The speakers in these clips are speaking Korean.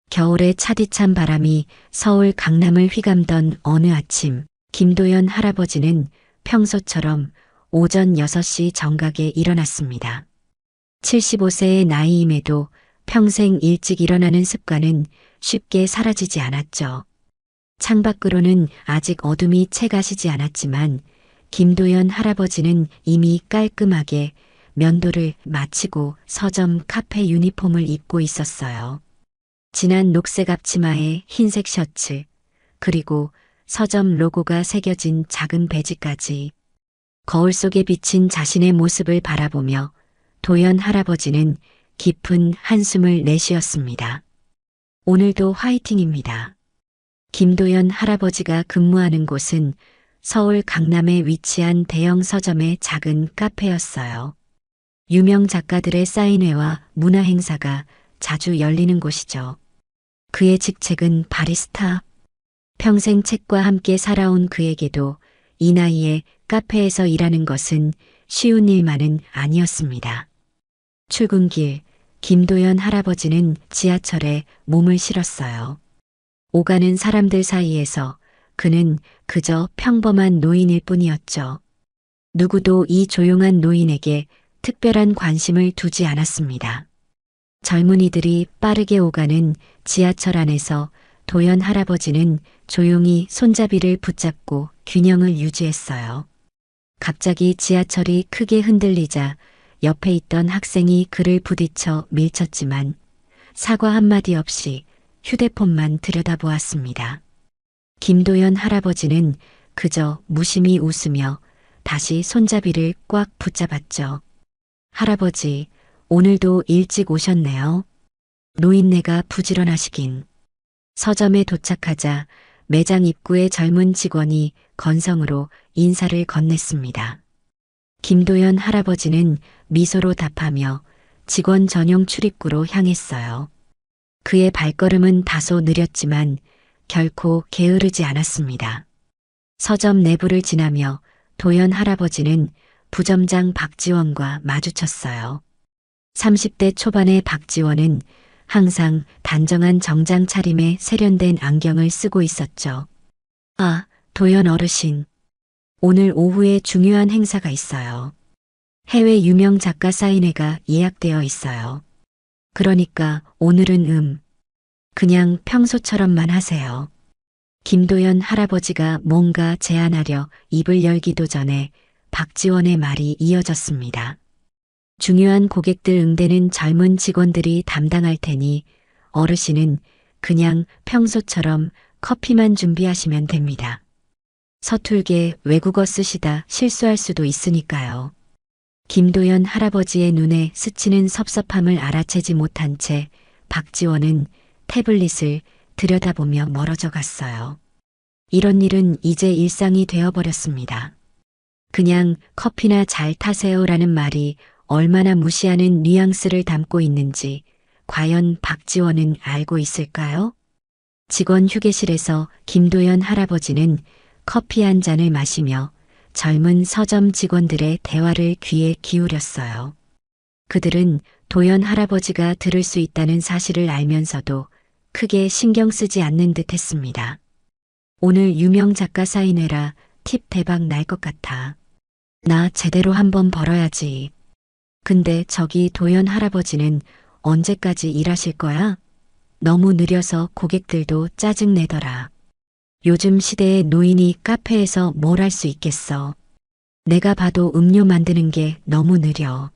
겨울의 차디찬 바람이 서울 강남을 휘감던 어느 아침, 김도연 할아버지는 평소처럼 오전 6시 정각에 일어났습니다. 75세의 나이임에도 평생 일찍 일어나는 습관은 쉽게 사라지지 않았죠. 창밖으로는 아직 어둠이 채 가시지 않았지만 김도연 할아버지는 이미 깔끔하게 면도를 마치고 서점 카페 유니폼을 입고 있었어요. 진한 녹색 앞치마에 흰색 셔츠, 그리고 서점 로고가 새겨진 작은 배지까지. 거울 속에 비친 자신의 모습을 바라보며 도연 할아버지는 깊은 한숨을 내쉬었습니다. 오늘도 화이팅입니다. 김도연 할아버지가 근무하는 곳은 서울 강남에 위치한 대형 서점의 작은 카페였어요. 유명 작가들의 사인회와 문화 행사가 자주 열리는 곳이죠. 그의 직책은 바리스타. 평생 책과 함께 살아온 그에게도 이 나이에 카페에서 일하는 것은 쉬운 일만은 아니었습니다. 출근길, 김도연 할아버지는 지하철에 몸을 실었어요. 오가는 사람들 사이에서 그는 그저 평범한 노인일 뿐이었죠. 누구도 이 조용한 노인에게 특별한 관심을 두지 않았습니다. 젊은이들이 빠르게 오가는 지하철 안에서 도연 할아버지는 조용히 손잡이를 붙잡고 균형을 유지했어요. 갑자기 지하철이 크게 흔들리자 옆에 있던 학생이 그를 부딪혀 밀쳤지만 사과 한마디 없이 휴대폰만 들여다보았습니다. 김도연 할아버지는 그저 무심히 웃으며 다시 손잡이를 꽉 붙잡았죠. 할아버지, 오늘도 일찍 오셨네요. 노인네가 부지런하시긴. 서점에 도착하자 매장 입구의 젊은 직원이 건성으로 인사를 건넸습니다. 김도연 할아버지는 미소로 답하며 직원 전용 출입구로 향했어요. 그의 발걸음은 다소 느렸지만 결코 게으르지 않았습니다. 서점 내부를 지나며 도연 할아버지는 부점장 박지원과 마주쳤어요. 30대 초반의 박지원은 항상 단정한 정장 차림에 세련된 안경을 쓰고 있었죠. 아, 도연 어르신. 오늘 오후에 중요한 행사가 있어요. 해외 유명 작가 사인회가 예약되어 있어요. 그러니까 오늘은 그냥 평소처럼만 하세요. 김도연 할아버지가 뭔가 제안하려 입을 열기도 전에 박지원의 말이 이어졌습니다. 중요한 고객들 응대는 젊은 직원들이 담당할 테니 어르신은 그냥 평소처럼 커피만 준비하시면 됩니다. 서툴게 외국어 쓰시다 실수할 수도 있으니까요. 김도연 할아버지의 눈에 스치는 섭섭함을 알아채지 못한 채 박지원은 태블릿을 들여다보며 멀어져 갔어요. 이런 일은 이제 일상이 되어버렸습니다. 그냥 커피나 잘 타세요라는 말이 얼마나 무시하는 뉘앙스를 담고 있는지 과연 박지원은 알고 있을까요? 직원 휴게실에서 김도연 할아버지는 커피 한 잔을 마시며 젊은 서점 직원들의 대화를 귀에 기울였어요. 그들은 도연 할아버지가 들을 수 있다는 사실을 알면서도 크게 신경 쓰지 않는 듯 했습니다. 오늘 유명 작가 사인회라 팁 대박 날 것 같아. 나 제대로 한번 벌어야지. 근데 저기 도연 할아버지는 언제까지 일하실 거야? 너무 느려서 고객들도 짜증내더라. 요즘 시대의 노인이 카페에서 뭘 할 수 있겠어. 내가 봐도 음료 만드는 게 너무 느려.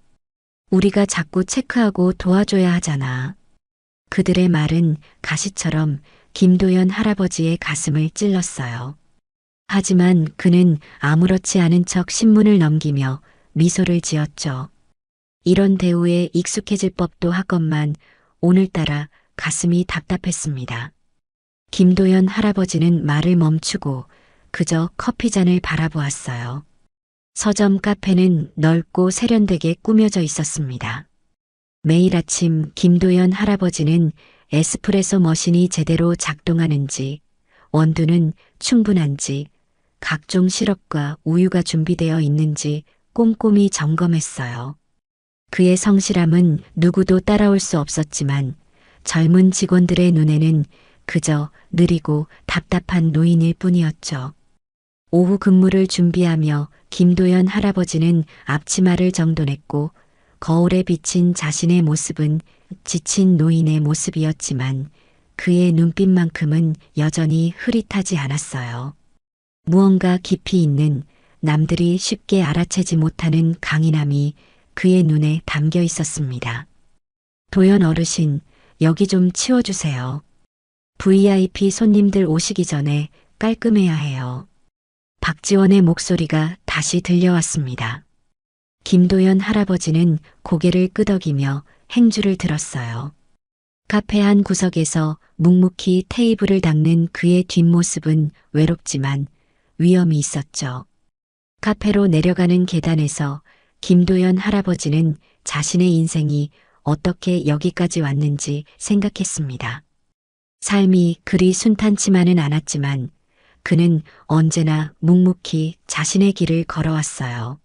우리가 자꾸 체크하고 도와줘야 하잖아. 그들의 말은 가시처럼 김도연 할아버지의 가슴을 찔렀어요. 하지만 그는 아무렇지 않은 척 신문을 넘기며 미소를 지었죠. 이런 대우에 익숙해질 법도 하건만 오늘따라 가슴이 답답했습니다. 김도연 할아버지는 말을 멈추고 그저 커피잔을 바라보았어요. 서점 카페는 넓고 세련되게 꾸며져 있었습니다. 매일 아침 김도연 할아버지는 에스프레소 머신이 제대로 작동하는지, 원두는 충분한지, 각종 시럽과 우유가 준비되어 있는지 꼼꼼히 점검했어요. 그의 성실함은 누구도 따라올 수 없었지만 젊은 직원들의 눈에는 그저 느리고 답답한 노인일 뿐이었죠. 오후 근무를 준비하며 김도연 할아버지는 앞치마를 정돈했고 거울에 비친 자신의 모습은 지친 노인의 모습이었지만 그의 눈빛만큼은 여전히 흐릿하지 않았어요. 무언가 깊이 있는 남들이 쉽게 알아채지 못하는 강인함이 그의 눈에 담겨 있었습니다. 도연 어르신, 여기 좀 치워주세요. VIP 손님들 오시기 전에 깔끔해야 해요. 박지원의 목소리가 다시 들려왔습니다. 김도연 할아버지는 고개를 끄덕이며 행주를 들었어요. 카페 한 구석에서 묵묵히 테이블을 닦는 그의 뒷모습은 외롭지만 위험이 있었죠. 카페로 내려가는 계단에서 김도연 할아버지는 자신의 인생이 어떻게 여기까지 왔는지 생각했습니다. 삶이 그리 순탄치만은 않았지만 그는 언제나 묵묵히 자신의 길을 걸어왔어요.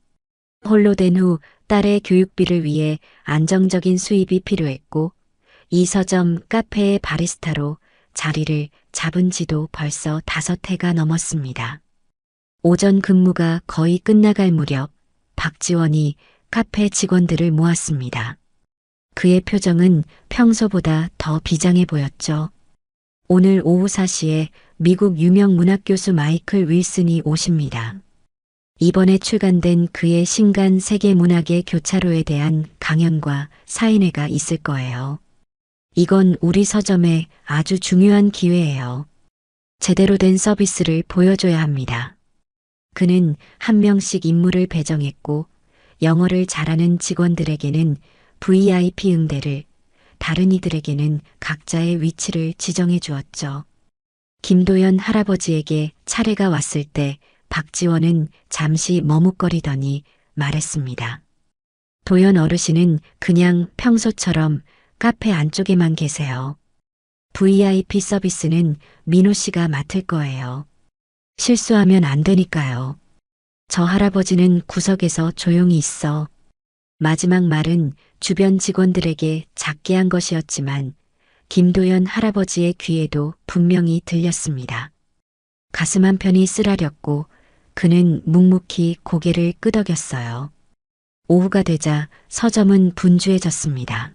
홀로 된 후 딸의 교육비를 위해 안정적인 수입이 필요했고 이 서점 카페의 바리스타로 자리를 잡은 지도 벌써 5해가 넘었습니다. 오전 근무가 거의 끝나갈 무렵 박지원이 카페 직원들을 모았습니다. 그의 표정은 평소보다 더 비장해 보였죠. 오늘 오후 4시에 미국 유명 문학교수 마이클 윌슨이 오십니다. 이번에 출간된 그의 신간 세계 문학의 교차로에 대한 강연과 사인회가 있을 거예요. 이건 우리 서점의 아주 중요한 기회예요. 제대로 된 서비스를 보여줘야 합니다. 그는 한 명씩 임무를 배정했고 영어를 잘하는 직원들에게는 VIP 응대를, 다른 이들에게는 각자의 위치를 지정해 주었죠. 김도연 할아버지에게 차례가 왔을 때 박지원은 잠시 머뭇거리더니 말했습니다. 도연 어르신은 그냥 평소처럼 카페 안쪽에만 계세요. VIP 서비스는 민호 씨가 맡을 거예요. 실수하면 안 되니까요. 저 할아버지는 구석에서 조용히 있어. 마지막 말은 주변 직원들에게 작게 한 것이었지만 김도연 할아버지의 귀에도 분명히 들렸습니다. 가슴 한편이 쓰라렸고 그는 묵묵히 고개를 끄덕였어요. 오후가 되자 서점은 분주해졌습니다.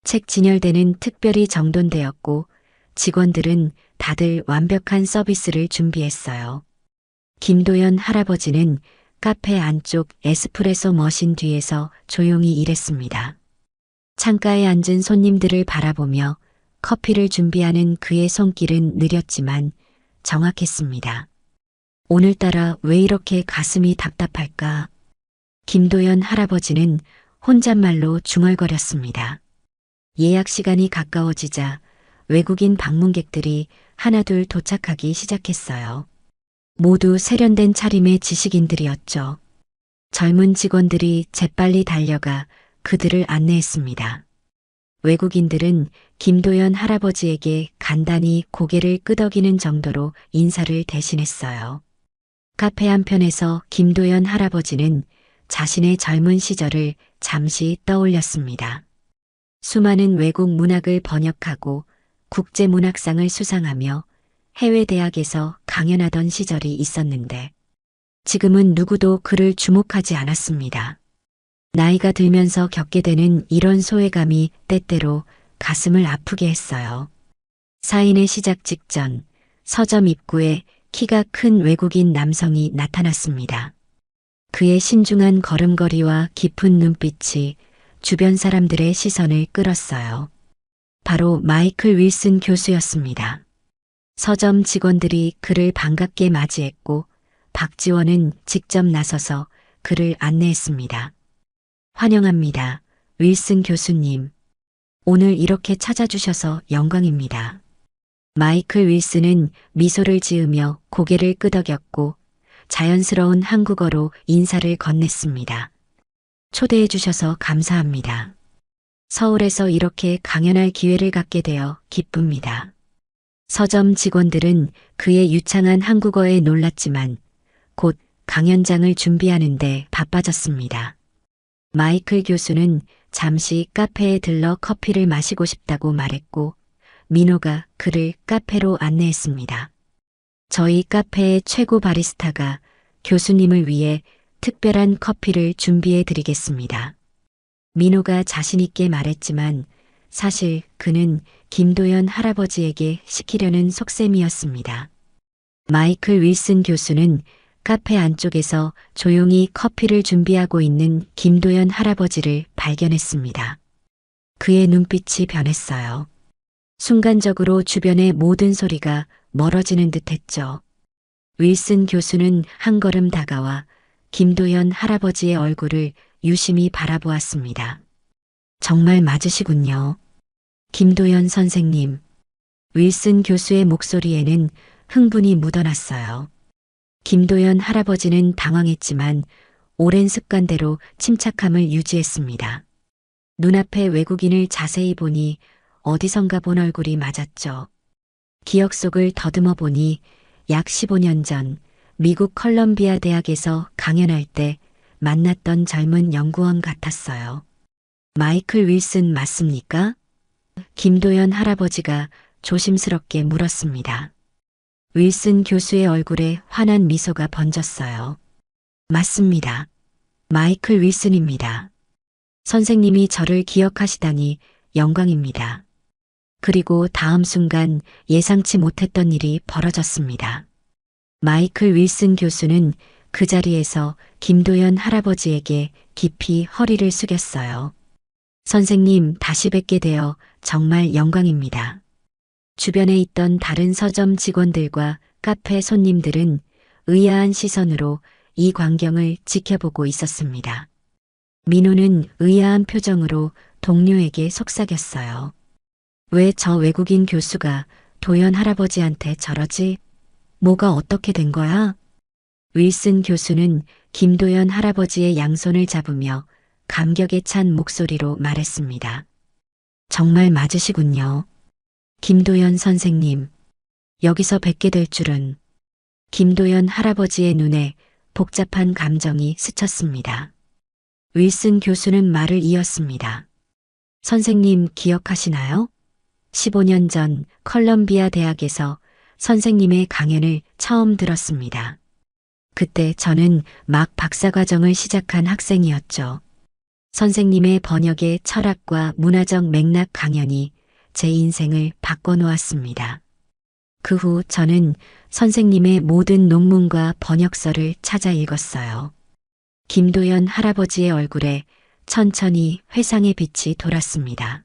책 진열대는 특별히 정돈되었고 직원들은 다들 완벽한 서비스를 준비했어요. 김도연 할아버지는 카페 안쪽 에스프레소 머신 뒤에서 조용히 일했습니다. 창가에 앉은 손님들을 바라보며 커피를 준비하는 그의 손길은 느렸지만 정확했습니다. 오늘따라 왜 이렇게 가슴이 답답할까? 김도연 할아버지는 혼잣말로 중얼거렸습니다. 예약 시간이 가까워지자 외국인 방문객들이 하나둘 도착하기 시작했어요. 모두 세련된 차림의 지식인들이었죠. 젊은 직원들이 재빨리 달려가 그들을 안내했습니다. 외국인들은 김도연 할아버지에게 간단히 고개를 끄덕이는 정도로 인사를 대신했어요. 카페 한편에서 김도연 할아버지는 자신의 젊은 시절을 잠시 떠올렸습니다. 수많은 외국 문학을 번역하고 국제문학상을 수상하며 해외 대학에서 강연하던 시절이 있었는데 지금은 누구도 그를 주목하지 않았습니다. 나이가 들면서 겪게 되는 이런 소외감이 때때로 가슴을 아프게 했어요. 사인회 시작 직전 서점 입구에 키가 큰 외국인 남성이 나타났습니다. 그의 신중한 걸음걸이와 깊은 눈빛이 주변 사람들의 시선을 끌었어요. 바로 마이클 윌슨 교수였습니다. 서점 직원들이 그를 반갑게 맞이했고 박지원은 직접 나서서 그를 안내했습니다. 환영합니다. 윌슨 교수님. 오늘 이렇게 찾아주셔서 영광입니다. 마이클 윌슨은 미소를 지으며 고개를 끄덕였고 자연스러운 한국어로 인사를 건넸습니다. 초대해 주셔서 감사합니다. 서울에서 이렇게 강연할 기회를 갖게 되어 기쁩니다. 서점 직원들은 그의 유창한 한국어에 놀랐지만 곧 강연장을 준비하는데 바빠졌습니다. 마이클 교수는 잠시 카페에 들러 커피를 마시고 싶다고 말했고 민호가 그를 카페로 안내했습니다. 저희 카페의 최고 바리스타가 교수님을 위해 특별한 커피를 준비해 드리겠습니다. 민호가 자신있게 말했지만 사실 그는 김도연 할아버지에게 시키려는 속셈이었습니다. 마이클 윌슨 교수는 카페 안쪽에서 조용히 커피를 준비하고 있는 김도연 할아버지를 발견했습니다. 그의 눈빛이 변했어요. 순간적으로 주변의 모든 소리가 멀어지는 듯 했죠. 윌슨 교수는 한 걸음 다가와 김도연 할아버지의 얼굴을 유심히 바라보았습니다. 정말 맞으시군요. 김도연 선생님. 윌슨 교수의 목소리에는 흥분이 묻어났어요. 김도연 할아버지는 당황했지만 오랜 습관대로 침착함을 유지했습니다. 눈앞에 외국인을 자세히 보니 어디선가 본 얼굴이 맞았죠. 기억 속을 더듬어 보니 약 15년 전 미국 컬럼비아 대학에서 강연할 때 만났던 젊은 연구원 같았어요. 마이클 윌슨 맞습니까? 김도연 할아버지가 조심스럽게 물었습니다. 윌슨 교수의 얼굴에 환한 미소가 번졌어요. 맞습니다. 마이클 윌슨입니다. 선생님이 저를 기억하시다니 영광입니다. 그리고 다음 순간 예상치 못했던 일이 벌어졌습니다. 마이클 윌슨 교수는 그 자리에서 김도연 할아버지에게 깊이 허리를 숙였어요. 선생님, 다시 뵙게 되어 정말 영광입니다. 주변에 있던 다른 서점 직원들과 카페 손님들은 의아한 시선으로 이 광경을 지켜보고 있었습니다. 민호는 의아한 표정으로 동료에게 속삭였어요. 왜 저 외국인 교수가 도연 할아버지한테 저러지? 뭐가 어떻게 된 거야? 윌슨 교수는 김도연 할아버지의 양손을 잡으며 감격에 찬 목소리로 말했습니다. 정말 맞으시군요. 김도연 선생님, 여기서 뵙게 될 줄은. 김도연 할아버지의 눈에 복잡한 감정이 스쳤습니다. 윌슨 교수는 말을 이었습니다. 선생님 기억하시나요? 15년 전 컬럼비아 대학에서 선생님의 강연을 처음 들었습니다. 그때 저는 막 박사과정을 시작한 학생이었죠. 선생님의 번역의 철학과 문화적 맥락 강연이 제 인생을 바꿔놓았습니다. 그 후 저는 선생님의 모든 논문과 번역서를 찾아 읽었어요. 김도연 할아버지의 얼굴에 천천히 회상의 빛이 돌았습니다.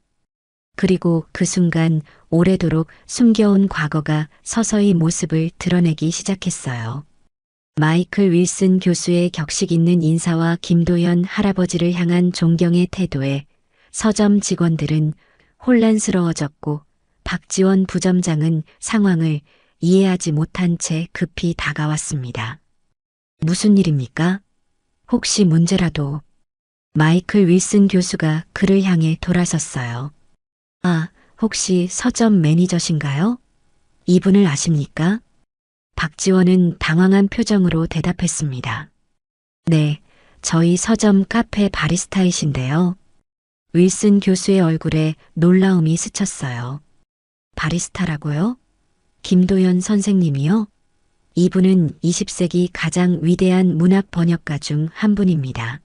그리고 그 순간 오래도록 숨겨온 과거가 서서히 모습을 드러내기 시작했어요. 마이클 윌슨 교수의 격식 있는 인사와 김도연 할아버지를 향한 존경의 태도에 서점 직원들은 혼란스러워졌고 박지원 부점장은 상황을 이해하지 못한 채 급히 다가왔습니다. 무슨 일입니까? 혹시 문제라도. 마이클 윌슨 교수가 그를 향해 돌아섰어요. 아, 혹시 서점 매니저신가요? 이분을 아십니까? 박지원은 당황한 표정으로 대답했습니다. 네, 저희 서점 카페 바리스타이신데요. 윌슨 교수의 얼굴에 놀라움이 스쳤어요. 바리스타라고요? 김도연 선생님이요? 이분은 20세기 가장 위대한 문학 번역가 중 한 분입니다.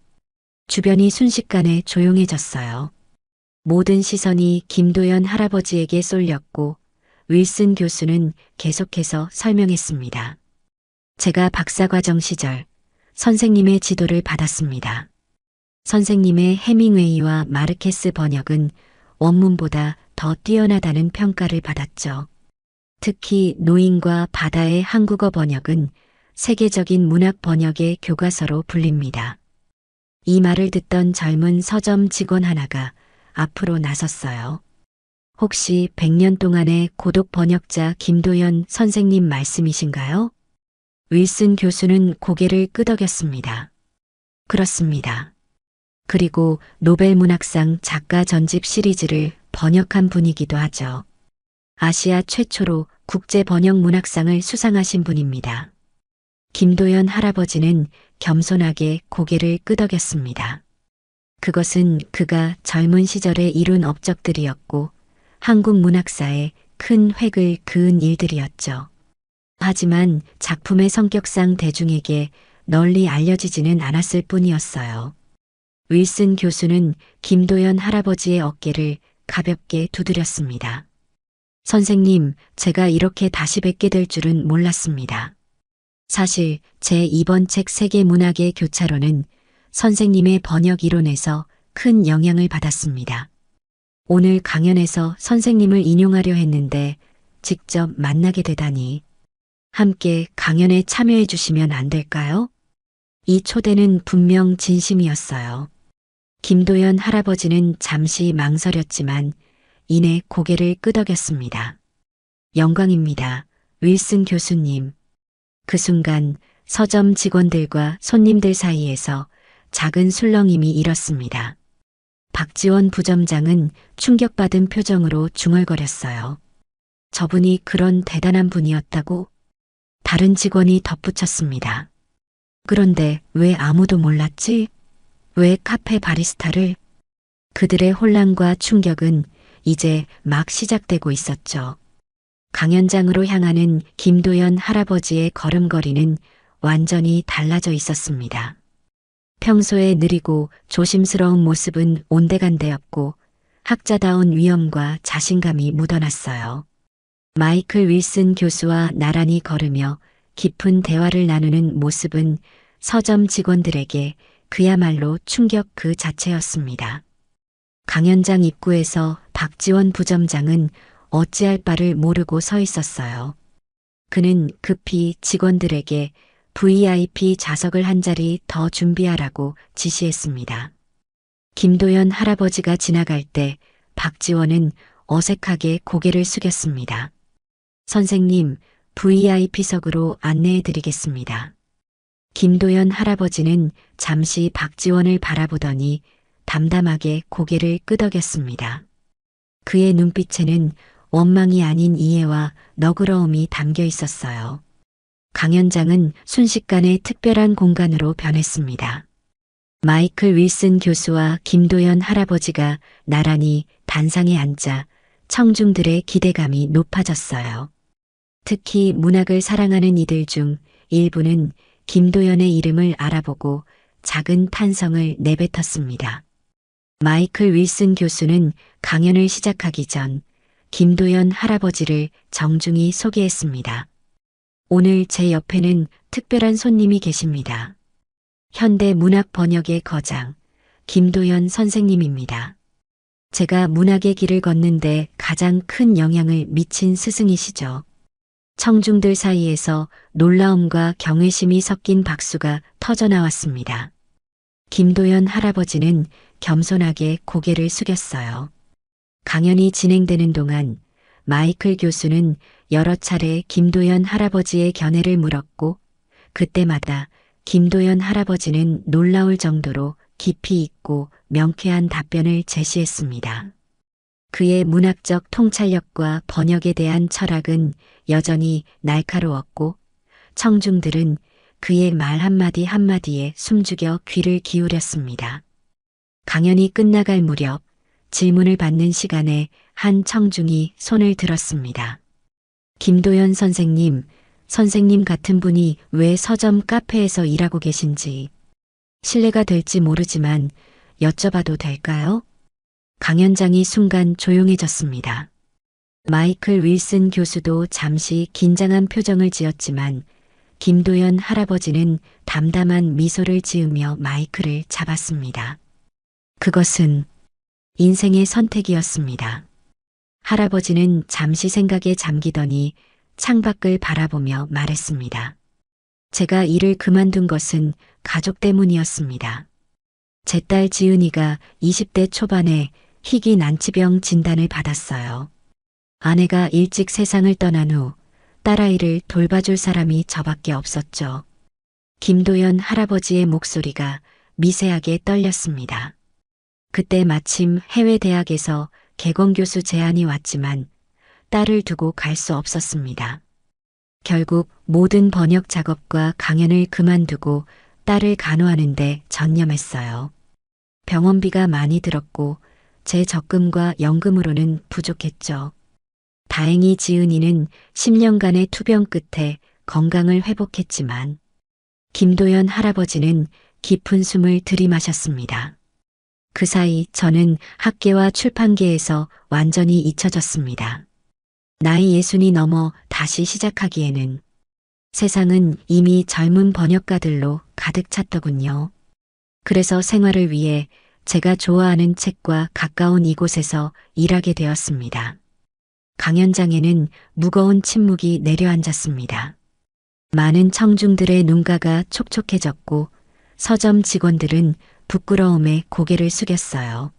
주변이 순식간에 조용해졌어요. 모든 시선이 김도연 할아버지에게 쏠렸고 윌슨 교수는 계속해서 설명했습니다. 제가 박사과정 시절 선생님의 지도를 받았습니다. 선생님의 해밍웨이와 마르케스 번역은 원문보다 더 뛰어나다는 평가를 받았죠. 특히 노인과 바다의 한국어 번역은 세계적인 문학 번역의 교과서로 불립니다. 이 말을 듣던 젊은 서점 직원 하나가 앞으로 나섰어요. 혹시 100년 동안의 고독 번역자 김도연 선생님 말씀이신가요? 윌슨 교수는 고개를 끄덕였습니다. 그렇습니다. 그리고 노벨 문학상 작가 전집 시리즈를 번역한 분이기도 하죠. 아시아 최초로 국제 번역 문학상을 수상하신 분입니다. 김도연 할아버지는 겸손하게 고개를 끄덕였습니다. 그것은 그가 젊은 시절에 이룬 업적들이었고 한국 문학사에 큰 획을 그은 일들이었죠. 하지만 작품의 성격상 대중에게 널리 알려지지는 않았을 뿐이었어요. 윌슨 교수는 김도연 할아버지의 어깨를 가볍게 두드렸습니다. 선생님, 제가 이렇게 다시 뵙게 될 줄은 몰랐습니다. 사실 제 이번 책 세계문학의 교차로는 선생님의 번역 이론에서 큰 영향을 받았습니다. 오늘 강연에서 선생님을 인용하려 했는데 직접 만나게 되다니 함께 강연에 참여해 주시면 안 될까요? 이 초대는 분명 진심이었어요. 김도연 할아버지는 잠시 망설였지만 이내 고개를 끄덕였습니다. 영광입니다. 윌슨 교수님. 그 순간 서점 직원들과 손님들 사이에서 작은 술렁임이 일었습니다. 박지원 부점장은 충격받은 표정으로 중얼거렸어요. 저분이 그런 대단한 분이었다고? 다른 직원이 덧붙였습니다. 그런데 왜 아무도 몰랐지? 왜 카페 바리스타를? 그들의 혼란과 충격은 이제 막 시작되고 있었죠. 강연장으로 향하는 김도연 할아버지의 걸음걸이는 완전히 달라져 있었습니다. 평소에 느리고 조심스러운 모습은 온데간데였고 학자다운 위엄과 자신감이 묻어났어요. 마이클 윌슨 교수와 나란히 걸으며 깊은 대화를 나누는 모습은 서점 직원들에게 그야말로 충격 그 자체였습니다. 강연장 입구에서 박지원 부점장은 어찌할 바를 모르고 서 있었어요. 그는 급히 직원들에게 VIP 좌석을 한 자리 더 준비하라고 지시했습니다. 김도연 할아버지가 지나갈 때 박지원은 어색하게 고개를 숙였습니다. 선생님, VIP석으로 안내해 드리겠습니다. 김도연 할아버지는 잠시 박지원을 바라보더니 담담하게 고개를 끄덕였습니다. 그의 눈빛에는 원망이 아닌 이해와 너그러움이 담겨 있었어요. 강연장은 순식간에 특별한 공간으로 변했습니다. 마이클 윌슨 교수와 김도연 할아버지가 나란히 단상에 앉아 청중들의 기대감이 높아졌어요. 특히 문학을 사랑하는 이들 중 일부는 김도연의 이름을 알아보고 작은 탄성을 내뱉었습니다. 마이클 윌슨 교수는 강연을 시작하기 전 김도연 할아버지를 정중히 소개했습니다. 오늘 제 옆에는 특별한 손님이 계십니다. 현대 문학 번역의 거장, 김도연 선생님입니다. 제가 문학의 길을 걷는데 가장 큰 영향을 미친 스승이시죠. 청중들 사이에서 놀라움과 경외심이 섞인 박수가 터져나왔습니다. 김도연 할아버지는 겸손하게 고개를 숙였어요. 강연이 진행되는 동안 마이클 교수는 여러 차례 김도연 할아버지의 견해를 물었고 그때마다 김도연 할아버지는 놀라울 정도로 깊이 있고 명쾌한 답변을 제시했습니다. 그의 문학적 통찰력과 번역에 대한 철학은 여전히 날카로웠고 청중들은 그의 말 한마디 한마디에 숨죽여 귀를 기울였습니다. 강연이 끝나갈 무렵 질문을 받는 시간에 한 청중이 손을 들었습니다. 김도연 선생님, 선생님 같은 분이 왜 서점 카페에서 일하고 계신지 실례가 될지 모르지만 여쭤봐도 될까요? 강연장이 순간 조용해졌습니다. 마이클 윌슨 교수도 잠시 긴장한 표정을 지었지만 김도연 할아버지는 담담한 미소를 지으며 마이크를 잡았습니다. 그것은 인생의 선택이었습니다. 할아버지는 잠시 생각에 잠기더니 창밖을 바라보며 말했습니다. 제가 일을 그만둔 것은 가족 때문이었습니다. 제 딸 지은이가 20대 초반에 희귀 난치병 진단을 받았어요. 아내가 일찍 세상을 떠난 후 딸아이를 돌봐줄 사람이 저밖에 없었죠. 김도연 할아버지의 목소리가 미세하게 떨렸습니다. 그때 마침 해외 대학에서 개건교수 제안이 왔지만 딸을 두고 갈 수 없었습니다. 결국 모든 번역 작업과 강연을 그만두고 딸을 간호하는 데 전념했어요. 병원비가 많이 들었고 제 적금과 연금으로는 부족했죠. 다행히 지은이는 10년간의 투병 끝에 건강을 회복했지만 김도연 할아버지는 깊은 숨을 들이마셨습니다. 그 사이 저는 학계와 출판계에서 완전히 잊혀졌습니다. 나이 60이 넘어 다시 시작하기에는 세상은 이미 젊은 번역가들로 가득 찼더군요. 그래서 생활을 위해 제가 좋아하는 책과 가까운 이곳에서 일하게 되었습니다. 강연장에는 무거운 침묵이 내려앉았습니다. 많은 청중들의 눈가가 촉촉해졌고 서점 직원들은 부끄러움에 고개를 숙였어요.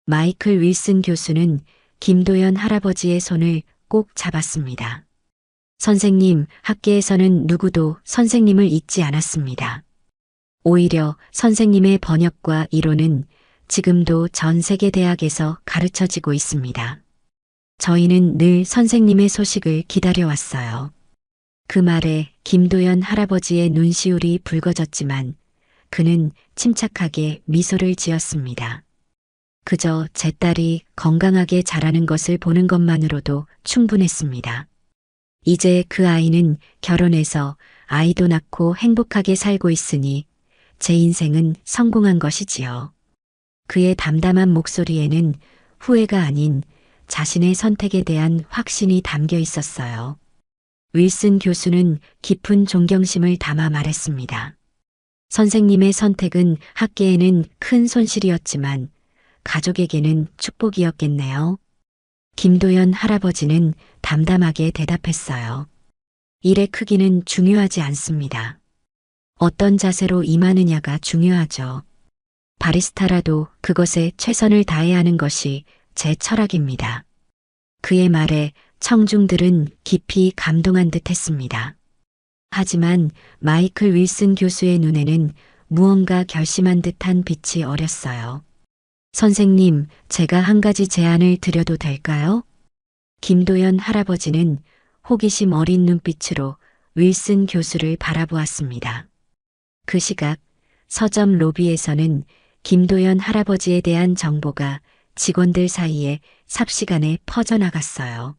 마이클 윌슨 교수는 김도연 할아버지의 손을 꼭 잡았습니다. 선생님, 학계에서는 누구도 선생님을 잊지 않았습니다. 오히려 선생님의 번역과 이론은 지금도 전 세계 대학에서 가르쳐지고 있습니다. 저희는 늘 선생님의 소식을 기다려왔어요. 그 말에 김도연 할아버지의 눈시울이 붉어졌지만 그는 침착하게 미소를 지었습니다. 그저 제 딸이 건강하게 자라는 것을 보는 것만으로도 충분했습니다. 이제 그 아이는 결혼해서 아이도 낳고 행복하게 살고 있으니 제 인생은 성공한 것이지요. 그의 담담한 목소리에는 후회가 아닌 자신의 선택에 대한 확신이 담겨 있었어요. 윌슨 교수는 깊은 존경심을 담아 말했습니다. 선생님의 선택은 학계에는 큰 손실이었지만 가족에게는 축복이었겠네요. 김도연 할아버지는 담담하게 대답했어요. 일의 크기는 중요하지 않습니다. 어떤 자세로 임하느냐가 중요하죠. 바리스타라도 그것에 최선을 다해야 하는 것이 제 철학입니다. 그의 말에 청중들은 깊이 감동한 듯 했습니다. 하지만 마이클 윌슨 교수의 눈에는 무언가 결심한 듯한 빛이 어렸어요. 선생님, 제가 한 가지 제안을 드려도 될까요? 김도연 할아버지는 호기심 어린 눈빛으로 윌슨 교수를 바라보았습니다. 그 시각 서점 로비에서는 김도연 할아버지에 대한 정보가 직원들 사이에 삽시간에 퍼져나갔어요.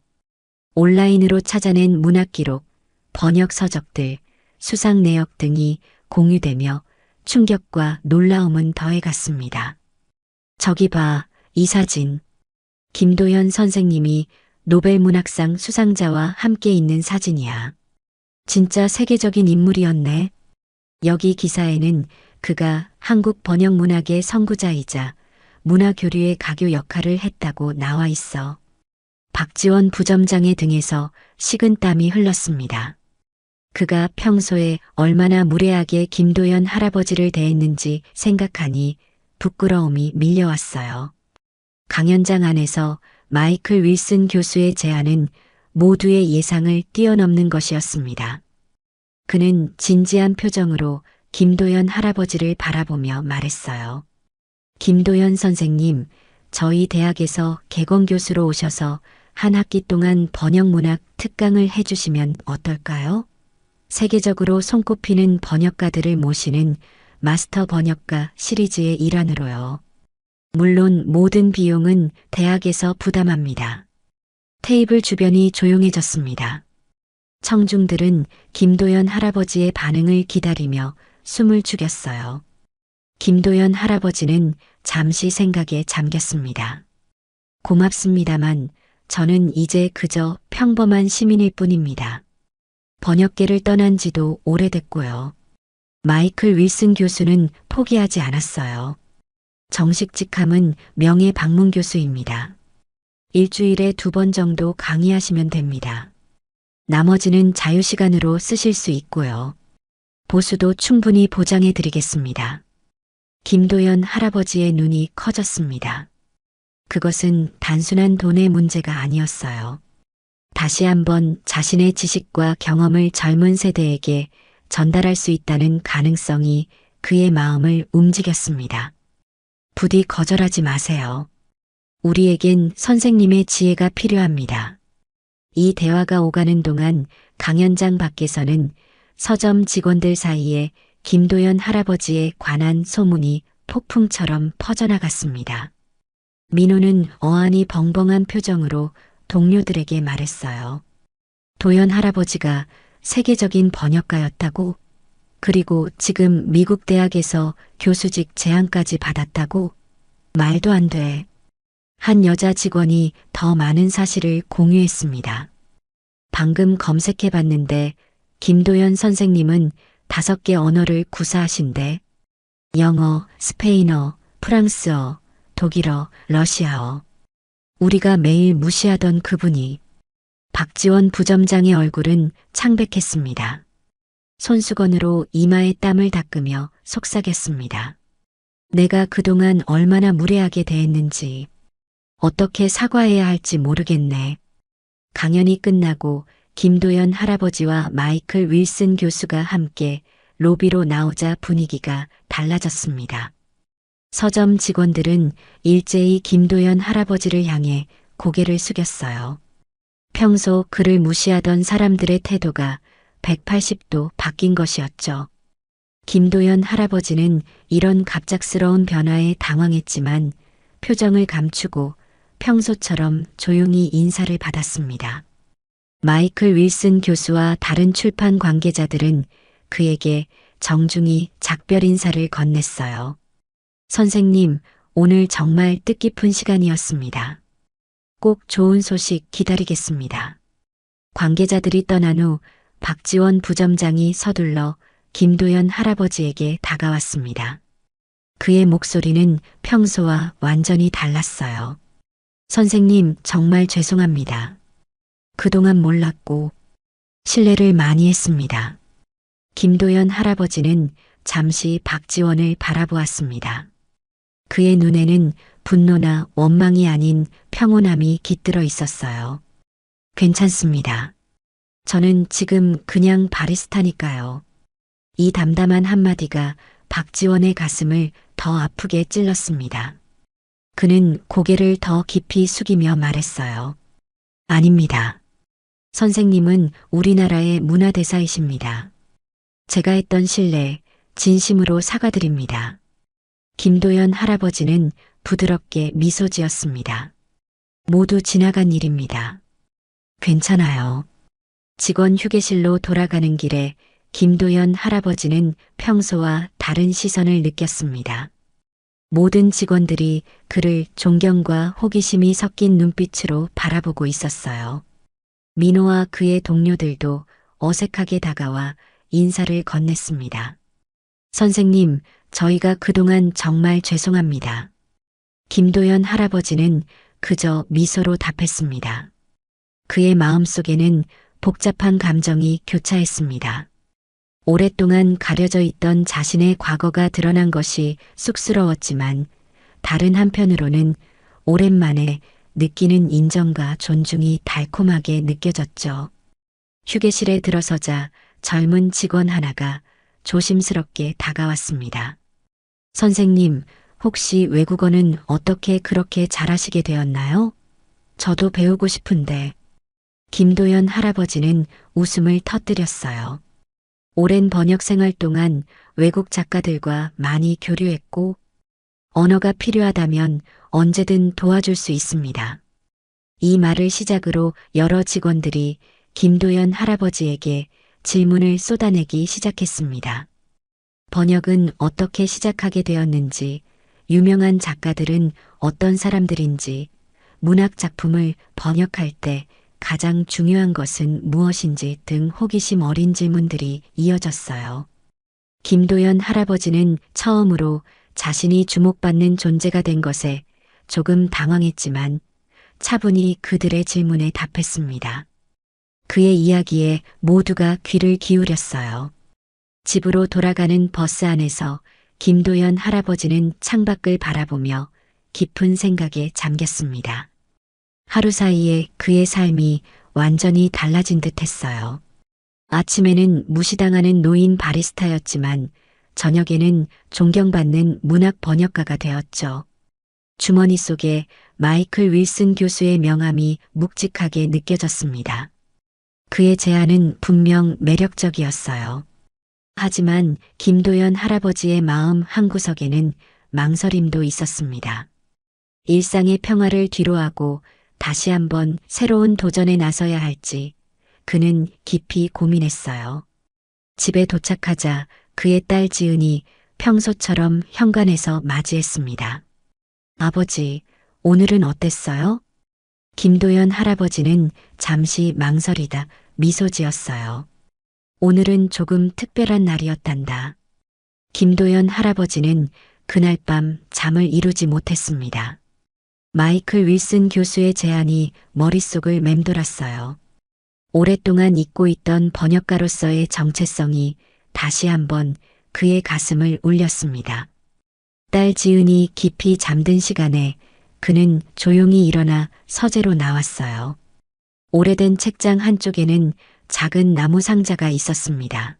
온라인으로 찾아낸 문학 기록, 번역 서적들, 수상 내역 등이 공유되며 충격과 놀라움은 더해갔습니다. 저기 봐, 이 사진. 김도연 선생님이 노벨문학상 수상자와 함께 있는 사진이야. 진짜 세계적인 인물이었네. 여기 기사에는 그가 한국 번역문학의 선구자이자 문화교류의 가교 역할을 했다고 나와 있어. 박지원 부점장의 등에서 식은땀이 흘렀습니다. 그가 평소에 얼마나 무례하게 김도연 할아버지를 대했는지 생각하니 부끄러움이 밀려왔어요. 강연장 안에서 마이클 윌슨 교수의 제안은 모두의 예상을 뛰어넘는 것이었습니다. 그는 진지한 표정으로 김도연 할아버지를 바라보며 말했어요. 김도연 선생님, 저희 대학에서 개건 교수로 오셔서 한 학기 동안 번역문학 특강을 해주시면 어떨까요? 세계적으로 손꼽히는 번역가들을 모시는 마스터 번역가 시리즈의 일환으로요. 물론 모든 비용은 대학에서 부담합니다. 테이블 주변이 조용해졌습니다. 청중들은 김도연 할아버지의 반응을 기다리며 숨을 죽였어요. 김도연 할아버지는 잠시 생각에 잠겼습니다. 고맙습니다만 저는 이제 그저 평범한 시민일 뿐입니다. 번역계를 떠난 지도 오래됐고요. 마이클 윌슨 교수는 포기하지 않았어요. 정식직함은 명예 방문 교수입니다. 일주일에 2번 정도 강의하시면 됩니다. 나머지는 자유시간으로 쓰실 수 있고요. 보수도 충분히 보장해 드리겠습니다. 김도연 할아버지의 눈이 커졌습니다. 그것은 단순한 돈의 문제가 아니었어요. 다시 한번 자신의 지식과 경험을 젊은 세대에게 전달할 수 있다는 가능성이 그의 마음을 움직였습니다. 부디 거절하지 마세요. 우리에겐 선생님의 지혜가 필요합니다. 이 대화가 오가는 동안 강연장 밖에서는 서점 직원들 사이에 김도연 할아버지에 관한 소문이 폭풍처럼 퍼져나갔습니다. 민호는 어안이 벙벙한 표정으로 동료들에게 말했어요. 도연 할아버지가 세계적인 번역가였다고? 그리고 지금 미국 대학에서 교수직 제안까지 받았다고? 말도 안 돼. 한 여자 직원이 더 많은 사실을 공유했습니다. 방금 검색해 봤는데 김도연 선생님은 5개 언어를 구사하신대. 영어, 스페인어, 프랑스어, 독일어, 러시아어. 우리가 매일 무시하던 그분이. 박지원 부점장의 얼굴은 창백했습니다. 손수건으로 이마에 땀을 닦으며 속삭였습니다. 내가 그동안 얼마나 무례하게 대했는지, 어떻게 사과해야 할지 모르겠네. 강연이 끝나고 김도연 할아버지와 마이클 윌슨 교수가 함께 로비로 나오자 분위기가 달라졌습니다. 서점 직원들은 일제히 김도연 할아버지를 향해 고개를 숙였어요. 평소 그를 무시하던 사람들의 태도가 180도 바뀐 것이었죠. 김도연 할아버지는 이런 갑작스러운 변화에 당황했지만 표정을 감추고 평소처럼 조용히 인사를 받았습니다. 마이클 윌슨 교수와 다른 출판 관계자들은 그에게 정중히 작별 인사를 건넸어요. 선생님, 오늘 정말 뜻깊은 시간이었습니다. 꼭 좋은 소식 기다리겠습니다. 관계자들이 떠난 후 박지원 부점장이 서둘러 김도연 할아버지에게 다가왔습니다. 그의 목소리는 평소와 완전히 달랐어요. 선생님, 정말 죄송합니다. 그동안 몰랐고 신뢰를 많이 했습니다. 김도연 할아버지는 잠시 박지원을 바라보았습니다. 그의 눈에는 분노나 원망이 아닌 평온함이 깃들어 있었어요. 괜찮습니다. 저는 지금 그냥 바리스타니까요. 이 담담한 한마디가 박지원의 가슴을 더 아프게 찔렀습니다. 그는 고개를 더 깊이 숙이며 말했어요. 아닙니다. 선생님은 우리나라의 문화대사이십니다. 제가 했던 실례, 진심으로 사과드립니다. 김도연 할아버지는 부드럽게 미소 지었습니다. 모두 지나간 일입니다. 괜찮아요. 직원 휴게실로 돌아가는 길에 김도연 할아버지는 평소와 다른 시선을 느꼈습니다. 모든 직원들이 그를 존경과 호기심이 섞인 눈빛으로 바라보고 있었어요. 민호와 그의 동료들도 어색하게 다가와 인사를 건넸습니다. 선생님, 저희가 그동안 정말 죄송합니다. 김도연 할아버지는 그저 미소로 답했습니다. 그의 마음속에는 복잡한 감정이 교차했습니다. 오랫동안 가려져 있던 자신의 과거가 드러난 것이 쑥스러웠지만 다른 한편으로는 오랜만에 느끼는 인정과 존중이 달콤하게 느껴졌죠. 휴게실에 들어서자 젊은 직원 하나가 조심스럽게 다가왔습니다. 선생님, 혹시 외국어는 어떻게 그렇게 잘하시게 되었나요? 저도 배우고 싶은데. 김도연 할아버지는 웃음을 터뜨렸어요. 오랜 번역 생활 동안 외국 작가들과 많이 교류했고 언어가 필요하다면 언제든 도와줄 수 있습니다. 이 말을 시작으로 여러 직원들이 김도연 할아버지에게 질문을 쏟아내기 시작했습니다. 번역은 어떻게 시작하게 되었는지, 유명한 작가들은 어떤 사람들인지, 문학 작품을 번역할 때 가장 중요한 것은 무엇인지 등 호기심 어린 질문들이 이어졌어요. 김도연 할아버지는 처음으로 자신이 주목받는 존재가 된 것에 조금 당황했지만 차분히 그들의 질문에 답했습니다. 그의 이야기에 모두가 귀를 기울였어요. 집으로 돌아가는 버스 안에서 김도연 할아버지는 창밖을 바라보며 깊은 생각에 잠겼습니다. 하루 사이에 그의 삶이 완전히 달라진 듯 했어요. 아침에는 무시당하는 노인 바리스타였지만 저녁에는 존경받는 문학 번역가가 되었죠. 주머니 속에 마이클 윌슨 교수의 명함이 묵직하게 느껴졌습니다. 그의 제안은 분명 매력적이었어요. 하지만 김도연 할아버지의 마음 한구석에는 망설임도 있었습니다. 일상의 평화를 뒤로하고 다시 한번 새로운 도전에 나서야 할지 그는 깊이 고민했어요. 집에 도착하자 그의 딸 지은이 평소처럼 현관에서 맞이했습니다. 아버지, 오늘은 어땠어요? 김도연 할아버지는 잠시 망설이다 미소 지었어요. 오늘은 조금 특별한 날이었단다. 김도연 할아버지는 그날 밤 잠을 이루지 못했습니다. 마이클 윌슨 교수의 제안이 머릿속을 맴돌았어요. 오랫동안 잊고 있던 번역가로서의 정체성이 다시 한번 그의 가슴을 울렸습니다. 딸 지은이 깊이 잠든 시간에 그는 조용히 일어나 서재로 나왔어요. 오래된 책장 한쪽에는 작은 나무 상자가 있었습니다.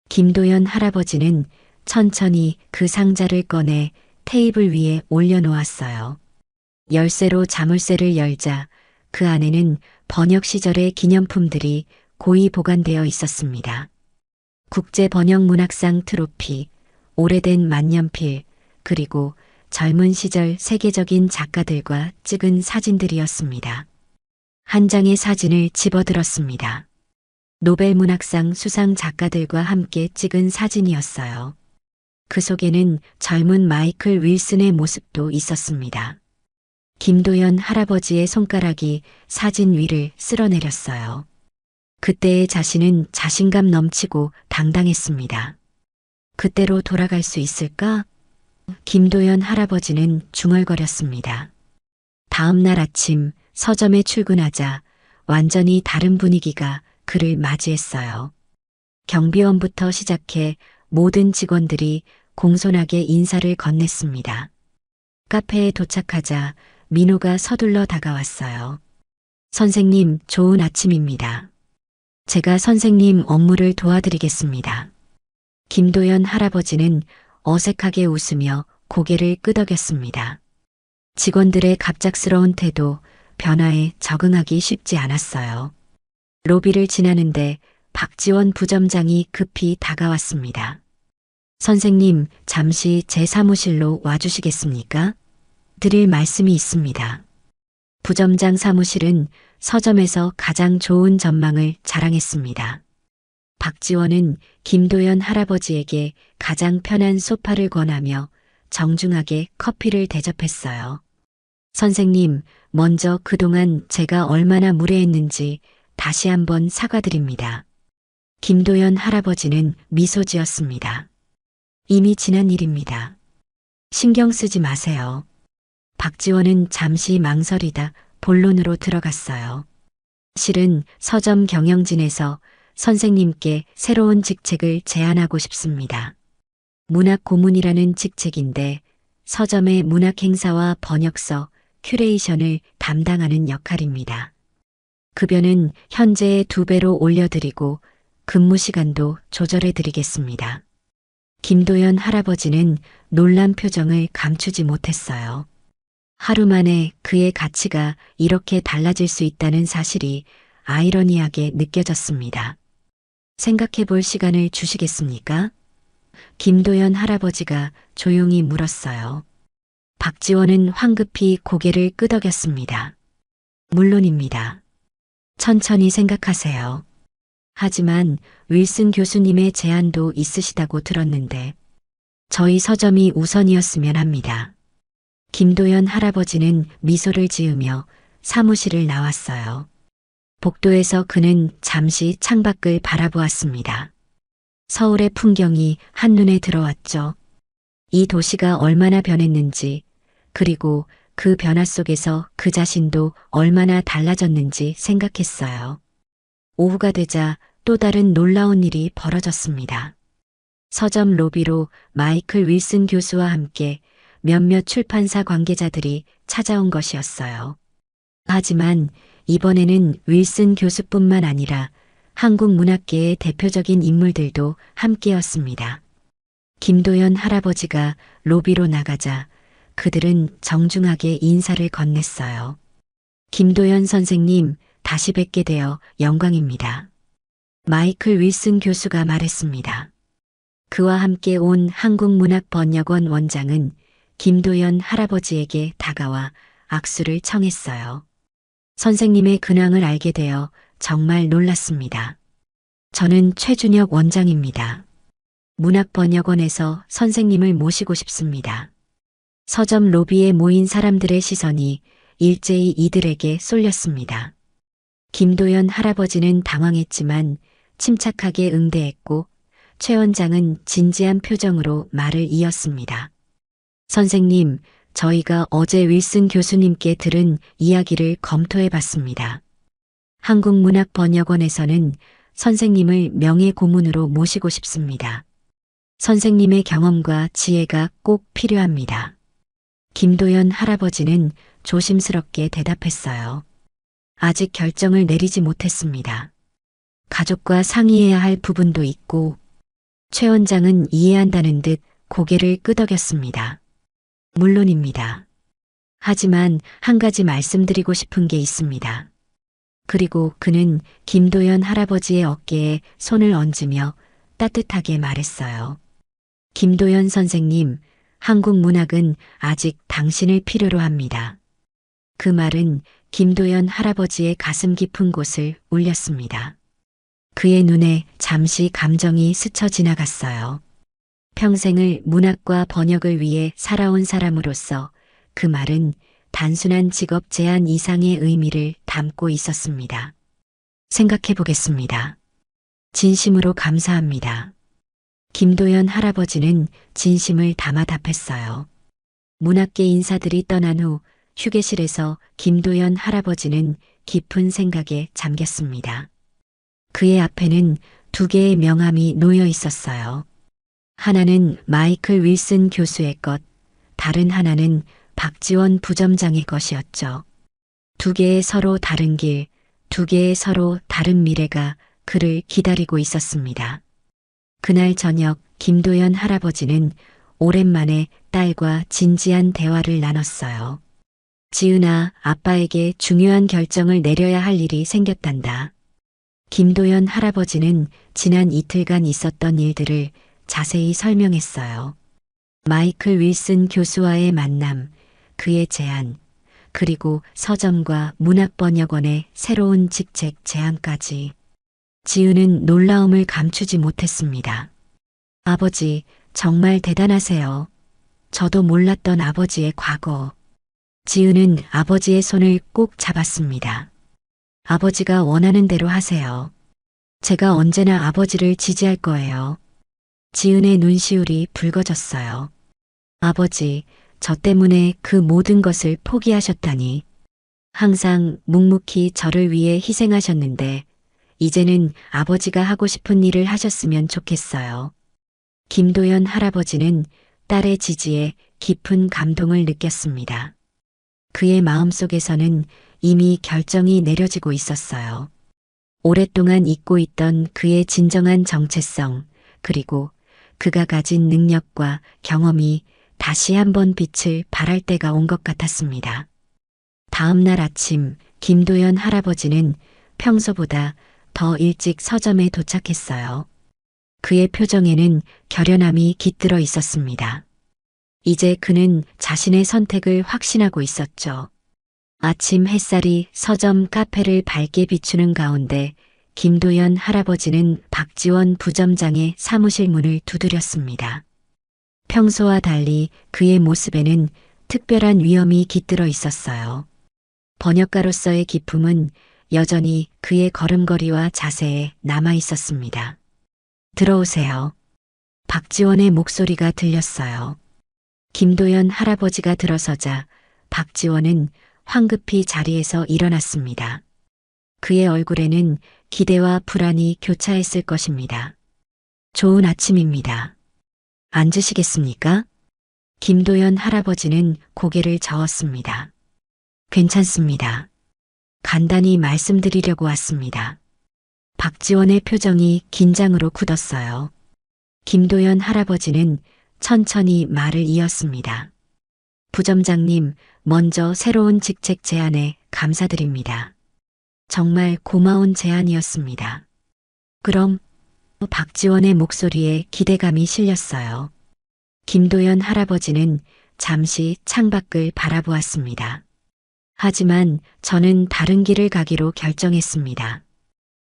김도연 할아버지는 천천히 그 상자를 꺼내 테이블 위에 올려놓았어요. 열쇠로 자물쇠를 열자 그 안에는 번역 시절의 기념품들이 고이 보관되어 있었습니다. 국제번역문학상 트로피, 오래된 만년필, 그리고 젊은 시절 세계적인 작가들과 찍은 사진들이었습니다. 한 장의 사진을 집어들었습니다. 노벨문학상 수상 작가들과 함께 찍은 사진이었어요. 그 속에는 젊은 마이클 윌슨의 모습도 있었습니다. 김도연 할아버지의 손가락이 사진 위를 쓸어내렸어요. 그때의 자신은 자신감 넘치고 당당했습니다. 그때로 돌아갈 수 있을까? 김도연 할아버지는 중얼거렸습니다. 다음 날 아침 서점에 출근하자 완전히 다른 분위기가 그를 맞이했어요. 경비원부터 시작해 모든 직원들이 공손하게 인사를 건넸습니다. 카페에 도착하자 민호가 서둘러 다가왔어요. 선생님, 좋은 아침입니다. 제가 선생님 업무를 도와드리겠습니다. 김도연 할아버지는 어색하게 웃으며 고개를 끄덕였습니다. 직원들의 갑작스러운 태도, 변화에 적응하기 쉽지 않았어요. 로비를 지나는데 박지원 부점장이 급히 다가왔습니다. 선생님, 잠시 제 사무실로 와주시겠습니까? 드릴 말씀이 있습니다. 부점장 사무실은 서점에서 가장 좋은 전망을 자랑했습니다. 박지원은 김도연 할아버지에게 가장 편한 소파를 권하며 정중하게 커피를 대접했어요. 선생님, 먼저 그동안 제가 얼마나 무례했는지 다시 한번 사과드립니다. 김도연 할아버지는 미소 지었습니다. 이미 지난 일입니다. 신경 쓰지 마세요. 박지원은 잠시 망설이다 본론으로 들어갔어요. 실은 서점 경영진에서 선생님께 새로운 직책을 제안하고 싶습니다. 문학 고문이라는 직책인데 서점의 문학 행사와 번역서, 큐레이션을 담당하는 역할입니다. 급여는 현재의 2배로 올려드리고 근무 시간도 조절해드리겠습니다. 김도연 할아버지는 놀란 표정을 감추지 못했어요. 하루 만에 그의 가치가 이렇게 달라질 수 있다는 사실이 아이러니하게 느껴졌습니다. 생각해 볼 시간을 주시겠습니까? 김도연 할아버지가 조용히 물었어요. 박지원은 황급히 고개를 끄덕였습니다. 물론입니다. 천천히 생각하세요. 하지만 윌슨 교수님의 제안도 있으시다고 들었는데 저희 서점이 우선이었으면 합니다. 김도연 할아버지는 미소를 지으며 사무실을 나왔어요. 복도에서 그는 잠시 창밖을 바라보았습니다. 서울의 풍경이 한눈에 들어왔죠. 이 도시가 얼마나 변했는지, 그리고 그 변화 속에서 그 자신도 얼마나 달라졌는지 생각했어요. 오후가 되자 또 다른 놀라운 일이 벌어졌습니다. 서점 로비로 마이클 윌슨 교수와 함께 몇몇 출판사 관계자들이 찾아온 것이었어요. 하지만 이번에는 윌슨 교수뿐만 아니라 한국 문학계의 대표적인 인물들도 함께였습니다. 김도연 할아버지가 로비로 나가자 그들은 정중하게 인사를 건넸어요. 김도연 선생님, 다시 뵙게 되어 영광입니다. 마이클 윌슨 교수가 말했습니다. 그와 함께 온 한국문학번역원 원장은 김도연 할아버지에게 다가와 악수를 청했어요. 선생님의 근황을 알게 되어 정말 놀랐습니다. 저는 최준혁 원장입니다. 문학번역원에서 선생님을 모시고 싶습니다. 서점 로비에 모인 사람들의 시선이 일제히 이들에게 쏠렸습니다. 김도연 할아버지는 당황했지만 침착하게 응대했고 최 원장은 진지한 표정으로 말을 이었습니다. 선생님, 저희가 어제 윌슨 교수님께 들은 이야기를 검토해 봤습니다. 한국문학번역원에서는 선생님을 명예고문으로 모시고 싶습니다. 선생님의 경험과 지혜가 꼭 필요합니다. 김도연 할아버지는 조심스럽게 대답했어요. 아직 결정을 내리지 못했습니다. 가족과 상의해야 할 부분도 있고, 최 원장은 이해한다는 듯 고개를 끄덕였습니다. 물론입니다. 하지만 한 가지 말씀드리고 싶은 게 있습니다. 그리고 그는 김도연 할아버지의 어깨에 손을 얹으며 따뜻하게 말했어요. 김도연 선생님, 한국 문학은 아직 당신을 필요로 합니다. 그 말은 김도연 할아버지의 가슴 깊은 곳을 울렸습니다. 그의 눈에 잠시 감정이 스쳐 지나갔어요. 평생을 문학과 번역을 위해 살아온 사람으로서 그 말은 단순한 직업 제한 이상의 의미를 담고 있었습니다. 생각해 보겠습니다. 진심으로 감사합니다. 김도연 할아버지는 진심을 담아 답했어요. 문학계 인사들이 떠난 후 휴게실에서 김도연 할아버지는 깊은 생각에 잠겼습니다. 그의 앞에는 두 개의 명함이 놓여 있었어요. 하나는 마이클 윌슨 교수의 것, 다른 하나는 박지원 부점장의 것이었죠. 두 개의 서로 다른 길, 두 개의 서로 다른 미래가 그를 기다리고 있었습니다. 그날 저녁 김도연 할아버지는 오랜만에 딸과 진지한 대화를 나눴어요. 지은아, 아빠에게 중요한 결정을 내려야 할 일이 생겼단다. 김도연 할아버지는 지난 이틀간 있었던 일들을 자세히 설명했어요. 마이클 윌슨 교수와의 만남, 그의 제안, 그리고 서점과 문학번역원의 새로운 직책 제안까지. 지은은 놀라움을 감추지 못했습니다. 아버지, 정말 대단하세요. 저도 몰랐던 아버지의 과거. 지은은 아버지의 손을 꼭 잡았습니다. 아버지가 원하는 대로 하세요. 제가 언제나 아버지를 지지할 거예요. 지은의 눈시울이 붉어졌어요. 아버지, 저 때문에 그 모든 것을 포기하셨다니. 항상 묵묵히 저를 위해 희생하셨는데 이제는 아버지가 하고 싶은 일을 하셨으면 좋겠어요. 김도연 할아버지는 딸의 지지에 깊은 감동을 느꼈습니다. 그의 마음속에서는 이미 결정이 내려지고 있었어요. 오랫동안 잊고 있던 그의 진정한 정체성, 그리고 그가 가진 능력과 경험이 다시 한번 빛을 발할 때가 온 것 같았습니다. 다음 날 아침 김도연 할아버지는 평소보다 더 일찍 서점에 도착했어요. 그의 표정에는 결연함이 깃들어 있었습니다. 이제 그는 자신의 선택을 확신하고 있었죠. 아침 햇살이 서점 카페를 밝게 비추는 가운데 김도연 할아버지는 박지원 부점장의 사무실 문을 두드렸습니다. 평소와 달리 그의 모습에는 특별한 위엄이 깃들어 있었어요. 번역가로서의 기품은 여전히 그의 걸음걸이와 자세에 남아 있었습니다. 들어오세요. 박지원의 목소리가 들렸어요. 김도연 할아버지가 들어서자 박지원은 황급히 자리에서 일어났습니다. 그의 얼굴에는 기대와 불안이 교차했을 것입니다. 좋은 아침입니다. 앉으시겠습니까? 김도연 할아버지는 고개를 저었습니다. 괜찮습니다. 간단히 말씀드리려고 왔습니다. 박지원의 표정이 긴장으로 굳었어요. 김도연 할아버지는 천천히 말을 이었습니다. 부점장님, 먼저 새로운 직책 제안에 감사드립니다. 정말 고마운 제안이었습니다. 그럼 박지원의 목소리에 기대감이 실렸어요. 김도연 할아버지는 잠시 창밖을 바라보았습니다. 하지만 저는 다른 길을 가기로 결정했습니다.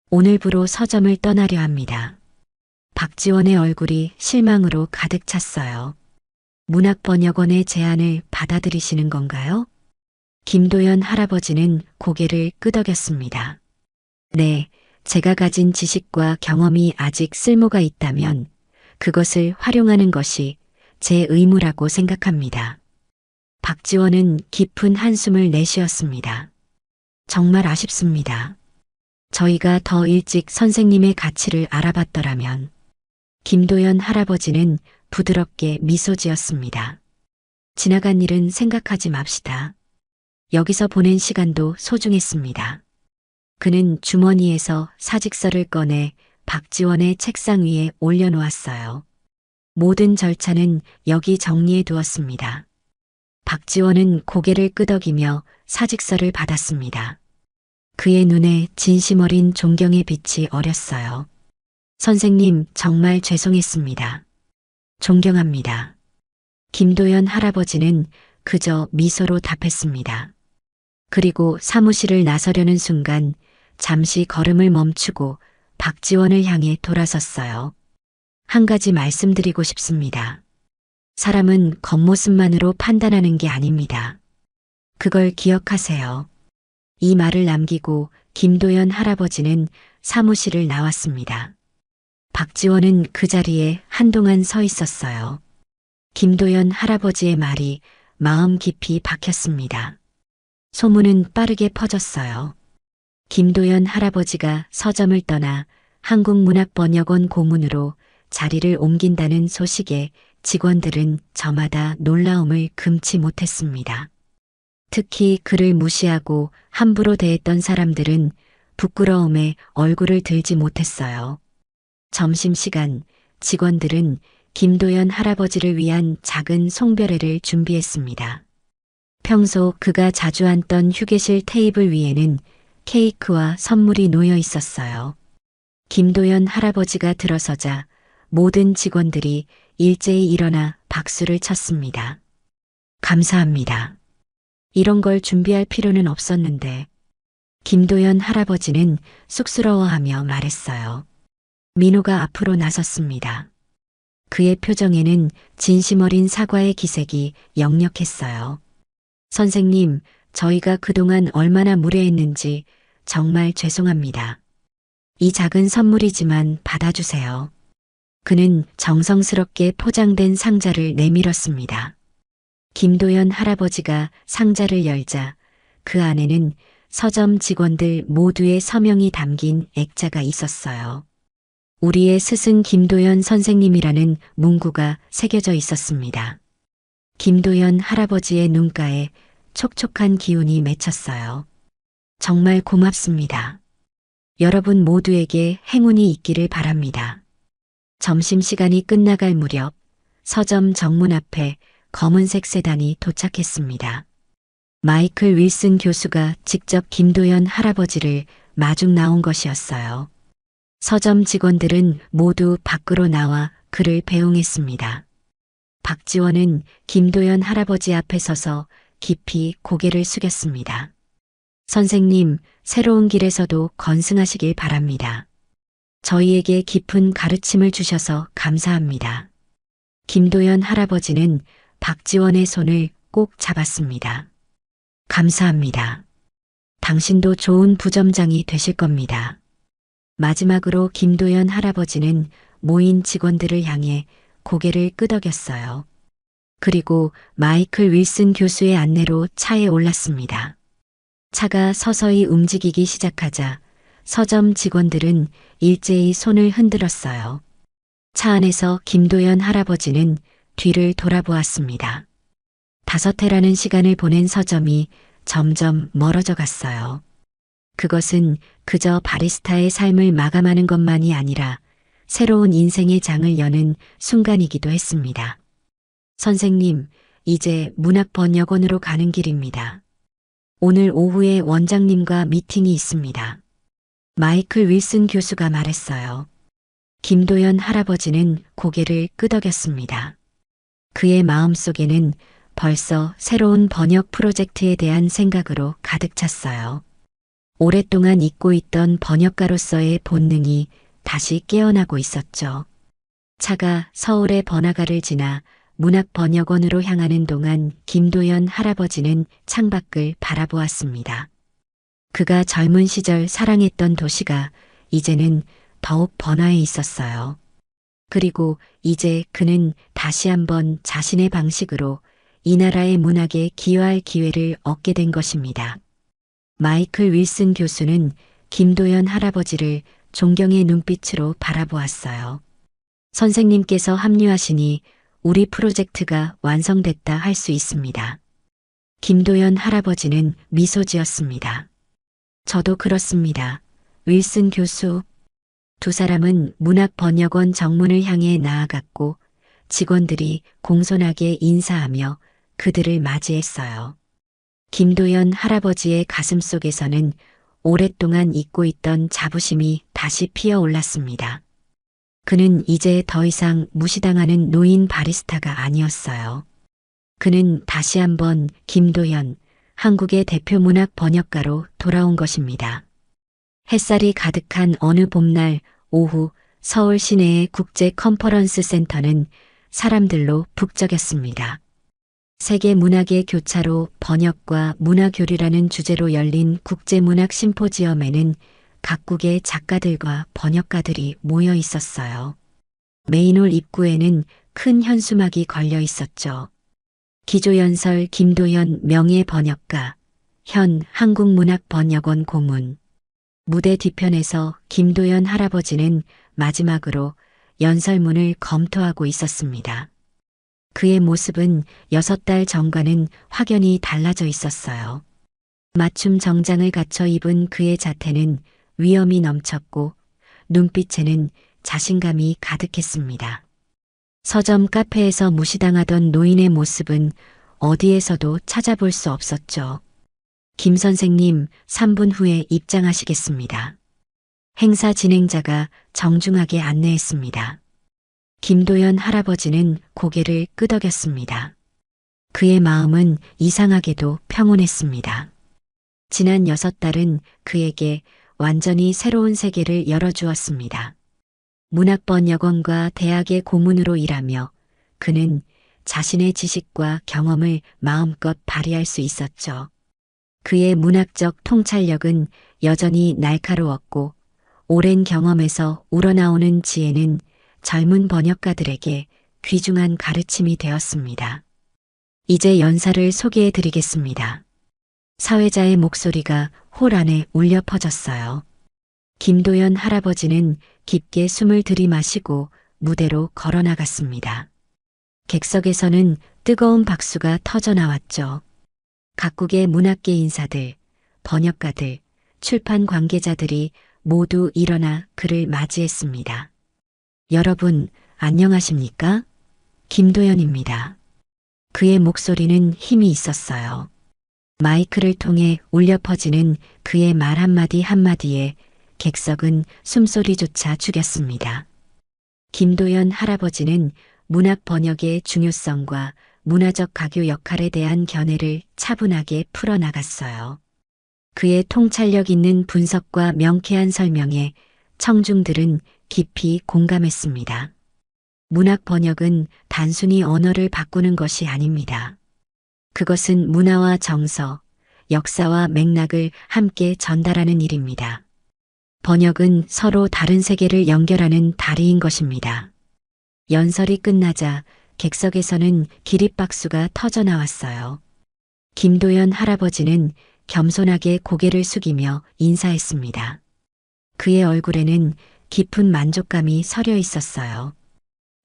오늘부로 서점을 떠나려 합니다. 박지원의 얼굴이 실망으로 가득 찼어요. 문학번역원의 제안을 받아들이시는 건가요? 김도연 할아버지는 고개를 끄덕였습니다. 네, 제가 가진 지식과 경험이 아직 쓸모가 있다면 그것을 활용하는 것이 제 의무라고 생각합니다. 박지원은 깊은 한숨을 내쉬었습니다. 정말 아쉽습니다. 저희가 더 일찍 선생님의 가치를 알아봤더라면. 김도연 할아버지는 부드럽게 미소 지었습니다. 지나간 일은 생각하지 맙시다. 여기서 보낸 시간도 소중했습니다. 그는 주머니에서 사직서를 꺼내 박지원의 책상 위에 올려놓았어요. 모든 절차는 여기 정리해 두었습니다. 박지원은 고개를 끄덕이며 사직서를 받았습니다. 그의 눈에 진심 어린 존경의 빛이 어렸어요. 선생님, 정말 죄송했습니다. 존경합니다. 김도연 할아버지는 그저 미소로 답했습니다. 그리고 사무실을 나서려는 순간 잠시 걸음을 멈추고 박지원을 향해 돌아섰어요. 한 가지 말씀드리고 싶습니다. 사람은 겉모습만으로 판단하는 게 아닙니다. 그걸 기억하세요. 이 말을 남기고 김도연 할아버지는 사무실을 나왔습니다. 박지원은 그 자리에 한동안 서 있었어요. 김도연 할아버지의 말이 마음 깊이 박혔습니다. 소문은 빠르게 퍼졌어요. 김도연 할아버지가 서점을 떠나 한국문학번역원 고문으로 자리를 옮긴다는 소식에 직원들은 저마다 놀라움을 금치 못했습니다. 특히 그를 무시하고 함부로 대했던 사람들은 부끄러움에 얼굴을 들지 못했어요. 점심시간 직원들은 김도연 할아버지를 위한 작은 송별회를 준비했습니다. 평소 그가 자주 앉던 휴게실 테이블 위에는 케이크와 선물이 놓여 있었어요. 김도연 할아버지가 들어서자 모든 직원들이 일제히 일어나 박수를 쳤습니다. 감사합니다. 이런 걸 준비할 필요는 없었는데 김도연 할아버지는 쑥스러워하며 말했어요. 민호가 앞으로 나섰습니다. 그의 표정에는 진심 어린 사과의 기색이 역력했어요. 선생님, 저희가 그동안 얼마나 무례했는지 정말 죄송합니다. 이 작은 선물이지만 받아주세요. 그는 정성스럽게 포장된 상자를 내밀었습니다. 김도연 할아버지가 상자를 열자 그 안에는 서점 직원들 모두의 서명이 담긴 액자가 있었어요. 우리의 스승 김도연 선생님이라는 문구가 새겨져 있었습니다. 김도연 할아버지의 눈가에 촉촉한 기운이 맺혔어요. 정말 고맙습니다. 여러분 모두에게 행운이 있기를 바랍니다. 점심시간이 끝나갈 무렵 서점 정문 앞에 검은색 세단이 도착했습니다. 마이클 윌슨 교수가 직접 김도연 할아버지를 마중 나온 것이었어요. 서점 직원들은 모두 밖으로 나와 그를 배웅했습니다. 박지원은 김도연 할아버지 앞에 서서 깊이 고개를 숙였습니다. 선생님, 새로운 길에서도 건승하시길 바랍니다. 저희에게 깊은 가르침을 주셔서 감사합니다. 김도연 할아버지는 박지원의 손을 꼭 잡았습니다. 감사합니다. 당신도 좋은 부점장이 되실 겁니다. 마지막으로 김도연 할아버지는 모인 직원들을 향해 고개를 끄덕였어요. 그리고 마이클 윌슨 교수의 안내로 차에 올랐습니다. 차가 서서히 움직이기 시작하자 서점 직원들은 일제히 손을 흔들었어요. 차 안에서 김도연 할아버지는 뒤를 돌아보았습니다. 5해라는 시간을 보낸 서점이 점점 멀어져 갔어요. 그것은 그저 바리스타의 삶을 마감하는 것만이 아니라 새로운 인생의 장을 여는 순간이기도 했습니다. 선생님, 이제 문학번역원으로 가는 길입니다. 오늘 오후에 원장님과 미팅이 있습니다. 마이클 윌슨 교수가 말했어요. 김도연 할아버지는 고개를 끄덕였습니다. 그의 마음속에는 벌써 새로운 번역 프로젝트에 대한 생각으로 가득 찼어요. 오랫동안 잊고 있던 번역가로서의 본능이 다시 깨어나고 있었죠. 차가 서울의 번화가를 지나 문학번역원으로 향하는 동안 김도연 할아버지는 창밖을 바라보았습니다. 그가 젊은 시절 사랑했던 도시가 이제는 더욱 번화해 있었어요. 그리고 이제 그는 다시 한번 자신의 방식으로 이 나라의 문학에 기여할 기회를 얻게 된 것입니다. 마이클 윌슨 교수는 김도연 할아버지를 존경의 눈빛으로 바라보았어요. 선생님께서 합류하시니 우리 프로젝트가 완성됐다 할 수 있습니다. 김도연 할아버지는 미소 지었습니다. 저도 그렇습니다. 윌슨 교수. 두 사람은 문학번역원 정문을 향해 나아갔고 직원들이 공손하게 인사하며 그들을 맞이했어요. 김도연 할아버지의 가슴 속에서는 오랫동안 잊고 있던 자부심이 다시 피어올랐습니다. 그는 이제 더 이상 무시당하는 노인 바리스타가 아니었어요. 그는 다시 한번 김도연, 한국의 대표 문학 번역가로 돌아온 것입니다. 햇살이 가득한 어느 봄날 오후 서울 시내의 국제 컨퍼런스 센터는 사람들로 북적였습니다. 세계 문학의 교차로 번역과 문화교류라는 주제로 열린 국제문학 심포지엄에는 각국의 작가들과 번역가들이 모여 있었어요. 메인홀 입구에는 큰 현수막이 걸려 있었죠. 기조연설 김도연 명예번역가, 현 한국문학번역원 고문. 무대 뒤편에서 김도연 할아버지는 마지막으로 연설문을 검토하고 있었습니다. 그의 모습은 6달 전과는 확연히 달라져 있었어요. 맞춤 정장을 갖춰 입은 그의 자태는 위엄이 넘쳤고 눈빛에는 자신감이 가득했습니다. 서점 카페에서 무시당하던 노인의 모습은 어디에서도 찾아볼 수 없었죠. 김 선생님 3분 후에 입장하시겠습니다. 행사 진행자가 정중하게 안내했습니다. 김도연 할아버지는 고개를 끄덕였습니다. 그의 마음은 이상하게도 평온했습니다. 지난 6달은 그에게 완전히 새로운 세계를 열어주었습니다. 문학번역원과 대학의 고문으로 일하며 그는 자신의 지식과 경험을 마음껏 발휘할 수 있었죠. 그의 문학적 통찰력은 여전히 날카로웠고 오랜 경험에서 우러나오는 지혜는 젊은 번역가들에게 귀중한 가르침이 되었습니다. 이제 연사를 소개해 드리겠습니다. 사회자의 목소리가 홀 안에 울려 퍼졌어요. 김도연 할아버지는 깊게 숨을 들이마시고 무대로 걸어나갔습니다. 객석에서는 뜨거운 박수가 터져나왔죠. 각국의 문학계 인사들, 번역가들, 출판 관계자들이 모두 일어나 그를 맞이했습니다. 여러분, 안녕하십니까? 김도연입니다. 그의 목소리는 힘이 있었어요. 마이크를 통해 울려 퍼지는 그의 말 한마디 한마디에 객석은 숨소리조차 죽였습니다. 김도연 할아버지는 문학 번역의 중요성과 문화적 가교 역할에 대한 견해를 차분하게 풀어나갔어요. 그의 통찰력 있는 분석과 명쾌한 설명에 청중들은 깊이 공감했습니다. 문학 번역은 단순히 언어를 바꾸는 것이 아닙니다. 그것은 문화와 정서, 역사와 맥락을 함께 전달하는 일입니다. 번역은 서로 다른 세계를 연결하는 다리인 것입니다. 연설이 끝나자 객석에서는 기립박수가 터져나왔어요. 김도연 할아버지는 겸손하게 고개를 숙이며 인사했습니다. 그의 얼굴에는 깊은 만족감이 서려 있었어요.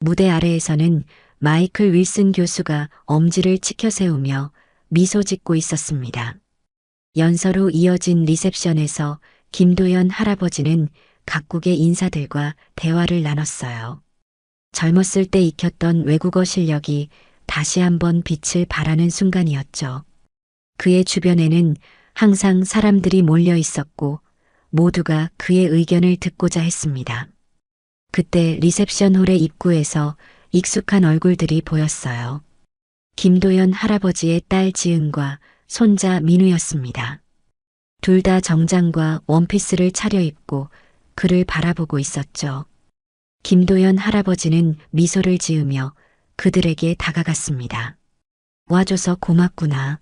무대 아래에서는 마이클 윌슨 교수가 엄지를 치켜 세우며 미소 짓고 있었습니다. 연설 후 이어진 리셉션에서 김도연 할아버지는 각국의 인사들과 대화를 나눴어요. 젊었을 때 익혔던 외국어 실력이 다시 한번 빛을 발하는 순간이었죠. 그의 주변에는 항상 사람들이 몰려 있었고 모두가 그의 의견을 듣고자 했습니다. 그때 리셉션 홀의 입구에서 익숙한 얼굴들이 보였어요. 김도연 할아버지의 딸 지은과 손자 민우였습니다. 둘 다 정장과 원피스를 차려입고 그를 바라보고 있었죠. 김도연 할아버지는 미소를 지으며 그들에게 다가갔습니다. 와줘서 고맙구나.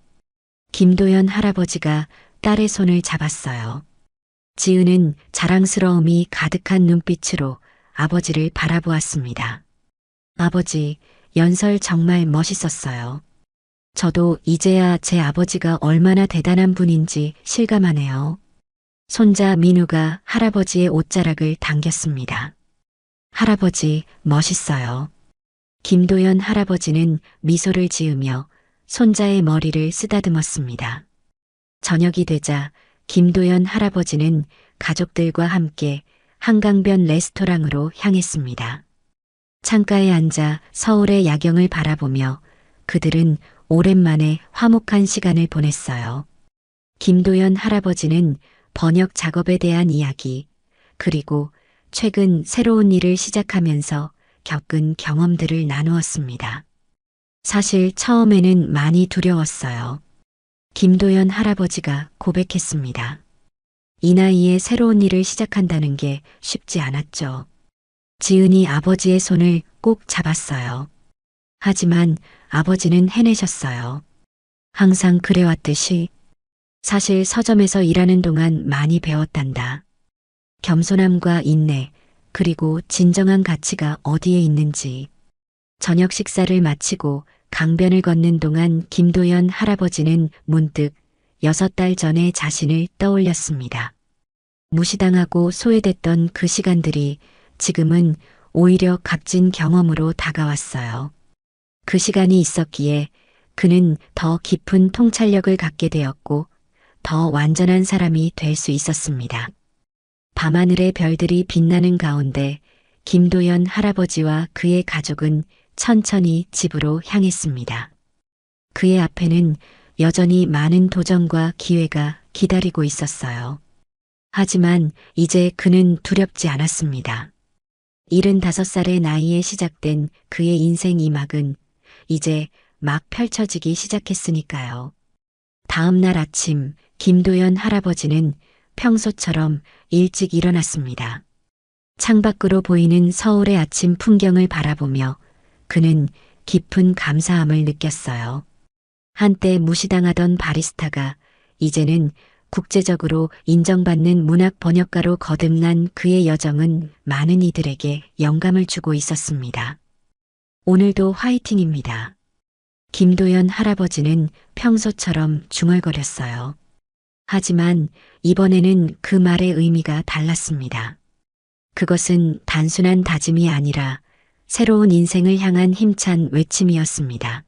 김도연 할아버지가 딸의 손을 잡았어요. 지은은 자랑스러움이 가득한 눈빛으로 아버지를 바라보았습니다. 아버지, 연설 정말 멋있었어요. 저도 이제야 제 아버지가 얼마나 대단한 분인지 실감하네요. 손자 민우가 할아버지의 옷자락을 당겼습니다. 할아버지, 멋있어요. 김도연 할아버지는 미소를 지으며 손자의 머리를 쓰다듬었습니다. 저녁이 되자 김도연 할아버지는 가족들과 함께 한강변 레스토랑으로 향했습니다. 창가에 앉아 서울의 야경을 바라보며 그들은 오랜만에 화목한 시간을 보냈어요. 김도연 할아버지는 번역 작업에 대한 이야기, 그리고 최근 새로운 일을 시작하면서 겪은 경험들을 나누었습니다. 사실 처음에는 많이 두려웠어요. 김도연 할아버지가 고백했습니다. 이 나이에 새로운 일을 시작한다는 게 쉽지 않았죠. 지은이 아버지의 손을 꼭 잡았어요. 하지만 아버지는 해내셨어요. 항상 그래왔듯이. 사실 서점에서 일하는 동안 많이 배웠단다. 겸손함과 인내, 그리고 진정한 가치가 어디에 있는지. 저녁 식사를 마치고 강변을 걷는 동안 김도연 할아버지는 문득 6달 전의 자신을 떠올렸습니다. 무시당하고 소외됐던 그 시간들이 지금은 오히려 값진 경험으로 다가왔어요. 그 시간이 있었기에 그는 더 깊은 통찰력을 갖게 되었고 더 완전한 사람이 될 수 있었습니다. 밤하늘의 별들이 빛나는 가운데 김도연 할아버지와 그의 가족은 천천히 집으로 향했습니다. 그의 앞에는 여전히 많은 도전과 기회가 기다리고 있었어요. 하지만 이제 그는 두렵지 않았습니다. 75살의 나이에 시작된 그의 인생 2막은 이제 막 펼쳐지기 시작했으니까요. 다음 날 아침 김도연 할아버지는 평소처럼 일찍 일어났습니다. 창밖으로 보이는 서울의 아침 풍경을 바라보며 그는 깊은 감사함을 느꼈어요. 한때 무시당하던 바리스타가 이제는 국제적으로 인정받는 문학 번역가로 거듭난 그의 여정은 많은 이들에게 영감을 주고 있었습니다. 오늘도 화이팅입니다. 김도연 할아버지는 평소처럼 중얼거렸어요. 하지만 이번에는 그 말의 의미가 달랐습니다. 그것은 단순한 다짐이 아니라 새로운 인생을 향한 힘찬 외침이었습니다.